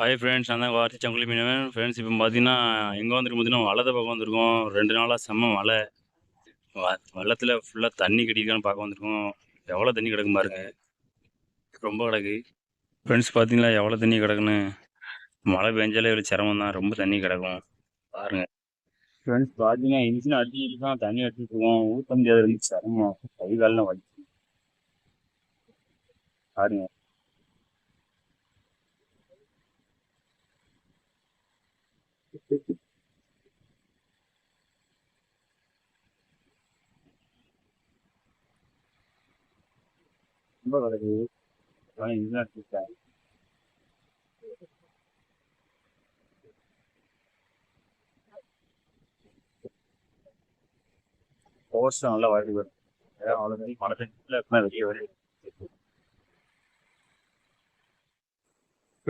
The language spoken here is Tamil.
ஹாய் ஃப்ரெண்ட்ஸ், நான் தான் வார்த்தை சங்குலி மீனவன். ஃப்ரெண்ட்ஸ் இப்போ பார்த்தீங்கன்னா, எங்கே வந்திருக்கோம் பார்த்தீங்கன்னா, வளத்த பக்கம் வந்திருக்கோம். 2 நாளா செம்ம மழை. வ வெள்ளத்தில ஃபுல்லா தண்ணி கட்டியிருக்கான்னு பார்க்க வந்திருக்கோம். எவ்வளோ தண்ணி கிடக்குன்னு பாருங்க. ரொம்ப கிடக்கு. ஃப்ரெண்ட்ஸ் பார்த்தீங்களா எவ்வளோ தண்ணி கிடக்குன்னு. மழை பெஞ்சாலே ஒரு சிரமம் தான். ரொம்ப தண்ணி கிடக்கும். பாருங்க. ஃப்ரெண்ட்ஸ் பார்த்தீங்கன்னா, இன்ஜின் அடிச்சுட்டு இருக்கான். தண்ணி அடிச்சுட்டு இருக்கோம். ஊத்த முடியாது. ரொம்ப சிரமம். கை கால்லாம் வலி. பாருங்க. ரொம்ப கிடக்கு. அதான் இன்ஜின் அடிச்சுட்டாங்க. ஃபோர்ஸும் நல்லா வருது. அவ்வளோ தண்ணி மழை தண்ணிக்குள்ள எப்படின்னா வெளியே வருது.